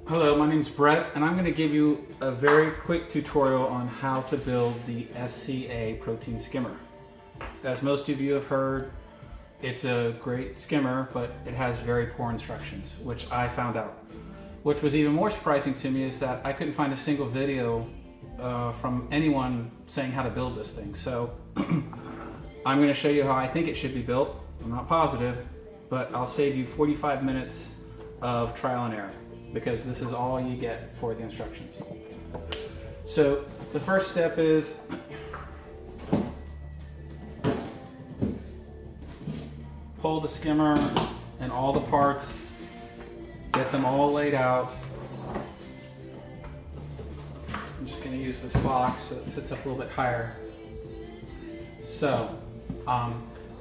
Hello, my name is Brett, and I'm going to give you a very quick tutorial on how to build the SCA protein skimmer. As most of you have heard, it's a great skimmer, but it has very poor instructions, which I found out. Which was even more surprising to me is that I couldn't find a single video from anyone saying how to build this thing. So I'm going to show you how I think it should be built. I'm not positive, but I'll save you 45 minutes of trial and error, because this is all you get for the instructions. So the first step is pull the skimmer and all the parts, get them all laid out. I'm just going to use this box so it sits up a little bit higher. So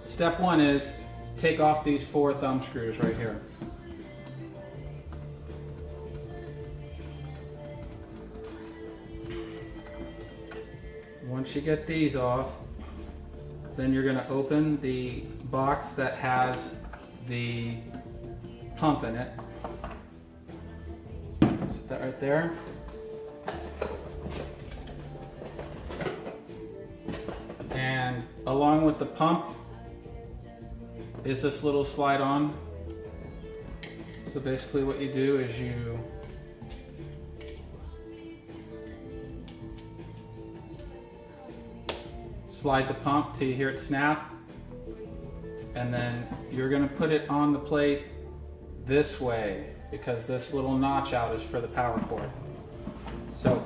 step one is take off these 4 thumb screws right here. Once you get these off, then you're going to open the box that has the pump in it. Set that right there. And along with the pump is this little slide on. So basically what you do is you slide the pump till you hear it snap, and then you're going to put it on the plate this way, because this little notch out is for the power cord. So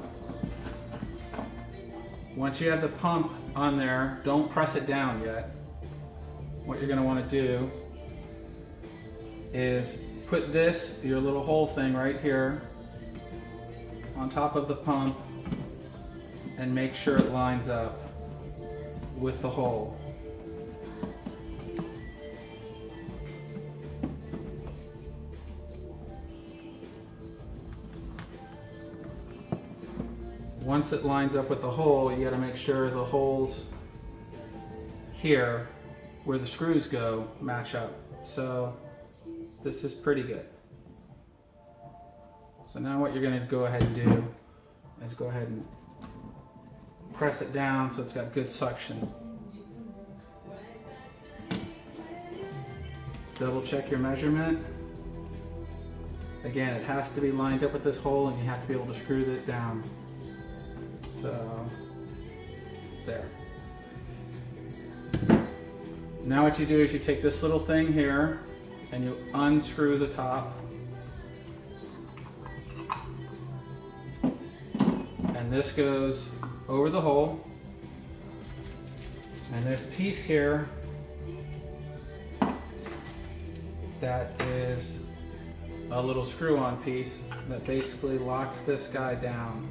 once you have the pump on there, don't press it down yet. What you're going to want to do is put this, your little hole thing right here, on top of the pump and make sure it lines up with the hole. Once it lines up with the hole, you got to make sure the holes here where the screws go match up. So this is pretty good. So now what you're going to go ahead and do is go ahead and press it down so it's got good suction. Double check your measurement. Again, it has to be lined up with this hole, and you have to be able to screw it down. So, there. Now what you do is you take this little thing here and you unscrew the top. And this goes over the hole, and there's a piece here that is a little screw-on piece that basically locks this guy down.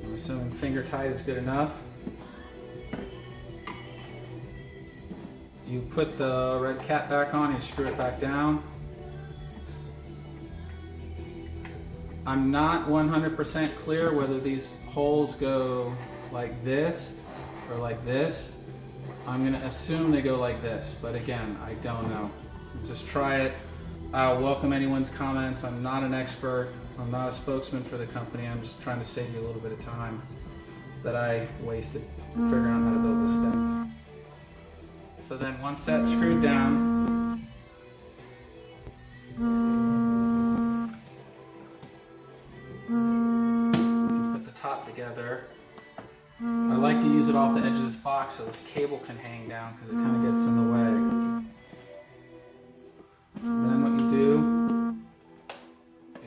I'm assuming finger tight is good enough. You put the red cap back on and screw it back down. I'm not 100% clear whether these holes go like this or like this. I'm going to assume they go like this, but again, I don't know. Just try it. I'll welcome anyone's comments. I'm not an expert. I'm not a spokesman for the company. I'm just trying to save you a little bit of time that I wasted figuring out how to build this thing. So then once that's screwed down, put the top together. I like to use it off the edge of this box so this cable can hang down, because it kind of gets in the way. Then what you do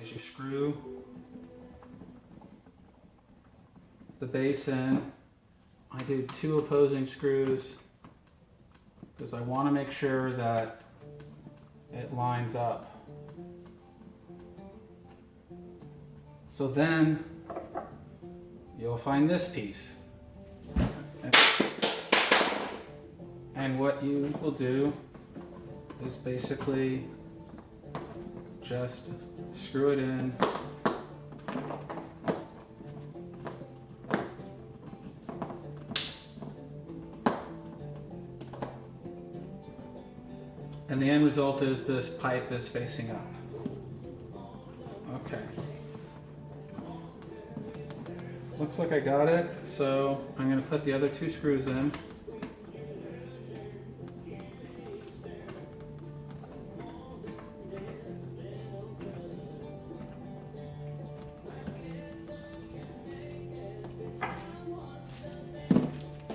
is you screw the base in. I do 2 opposing screws because I want to make sure that it lines up. So then you'll find this piece. And what you will do is basically just screw it in And the end result is this pipe is facing up. Okay. Looks like I got it, so I'm going to put the other 2 screws in.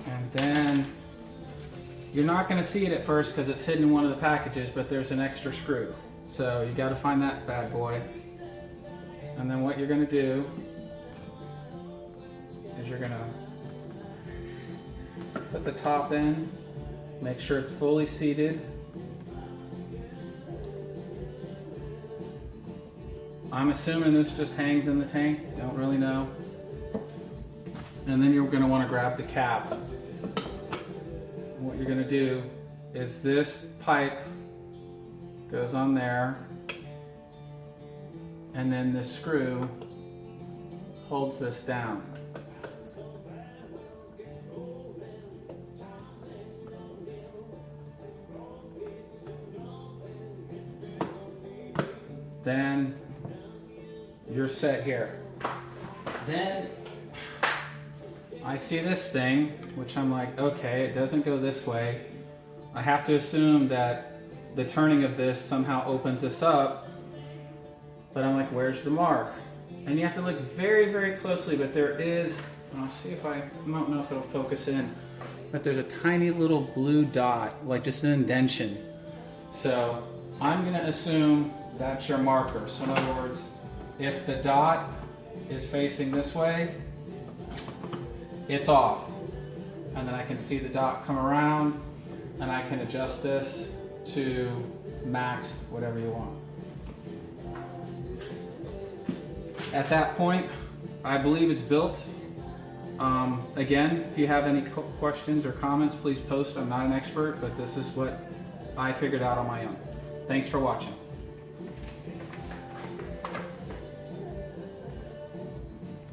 And then you're not going to see it at first because it's hidden in one of the packages, but there's an extra screw. So you got to find that bad boy. And then what you're going to do is you're going to put the top in, make sure it's fully seated. I'm assuming this just hangs in the tank, don't really know. And then you're going to want to grab the cap. What you're going to do is this pipe goes on there, and then this screw holds this down. Then you're set here. Then I see this thing, which I'm like, okay, it doesn't go this way. I have to assume that the turning of this somehow opens this up, but I'm like, where's the mark? And you have to look very, very closely, but there is, I'll see if I don't know if it'll focus in, but there's a tiny little blue dot, like just an indentation. So I'm gonna assume that's your marker. So in other words, if the dot is facing this way, it's off. And then I can see the dot come around, and I can adjust this to max whatever you want. At that point, I believe it's built. Again, if you have any questions or comments, please post. I'm not an expert, but this is what I figured out on my own. Thanks for watching.